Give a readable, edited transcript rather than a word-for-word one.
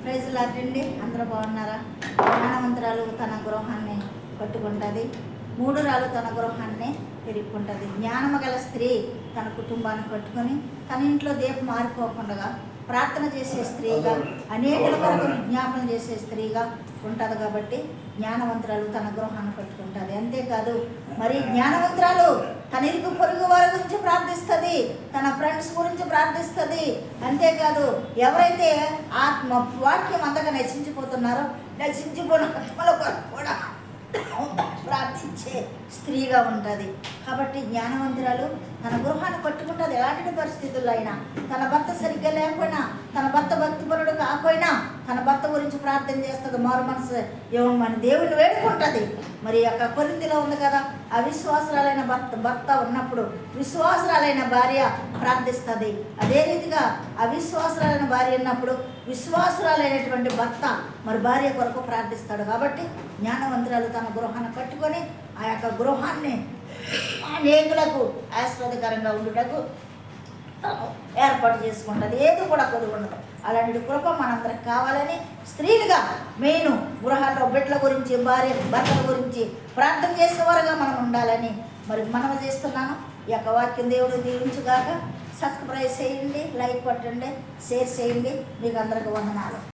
Praise లార్డండి. అందరూ బాగున్నారా? జ్ఞానవంతురాలు తన గృహాన్ని కట్టుకుంటుంది, మూఢురాలు తన గృహాన్ని తిరుగుకుంటుంది. జ్ఞానము గల స్త్రీ తన కుటుంబాన్ని కట్టుకొని తన ఇంట్లో దీపం మారిపోకుండా ప్రార్థన చేసే స్త్రీగా, అనేకుల కొరకు విజ్ఞాపన చేసే స్త్రీగా ఉంటుంది. కాబట్టి జ్ఞానవంతురాలు తన గృహాన్ని కట్టుకుంటుంది. అంతేకాదు, మరి జ్ఞానవంతురాలు తన ఇరుగు పొరుగు వారి గురించి ప్రార్థిస్తుంది, తన ఫ్రెండ్స్ గురించి ప్రార్థిస్తుంది. అంతేకాదు, ఎవరైతే ఆత్మ వాక్యం అంతగా నశించిపోతున్నారో నశించిపోయిన కూడా ప్రార్థించే స్త్రీగా ఉంటుంది. కాబట్టి జ్ఞానవంతురాలు తన గృహాన్ని కట్టుకుంటుంది. ఎలాంటి పరిస్థితుల్లో అయినా, తన భర్త సరిగ్గా లేకపోయినా, తన భర్త భక్తిపరుడు కాకపోయినా తన భర్త గురించి ప్రార్థన చేస్తుంది. మారు మనసు ఇవ్వమని దేవుని వేడుకుంటుంది. మరి యొక్క కొరింథీలో ఉంది కదా, అవిశ్వాసురాలైన భర్త ఉన్నప్పుడు విశ్వాసురాలైన భార్య ప్రార్థిస్తుంది. అదే రీతిగా అవిశ్వాసురాలైన భార్య ఉన్నప్పుడు విశ్వాసురాలైనటువంటి భర్త మరి భార్య కొరకు ప్రార్థిస్తాడు. కాబట్టి జ్ఞానవంతురాలు తన గృహాన్ని కట్టుకొని ఆ యొక్క గృహాన్ని అనేకులకు ఆశీర్వాదకరంగా ఉండుటకు ఏర్పాటు చేసుకుంటుంది. ఏది కూడా కొద్ది ఉండదు. అలాంటి కృప మనందరికి కావాలని స్త్రీలుగా మెయిన్ గృహాల్లో బిడ్డల గురించి, భార్య భర్తల గురించి ప్రార్థన చేసేవారుగా మనం ఉండాలని మరి మనం చేస్తున్నాను. ఈ యొక్క వాక్యం దేవుడు దీవించుగాక. సబ్స్క్రైబ్ చేయండి, లైక్ కొట్టండి, షేర్ చేయండి. మీకు అందరికీ వందనాలు.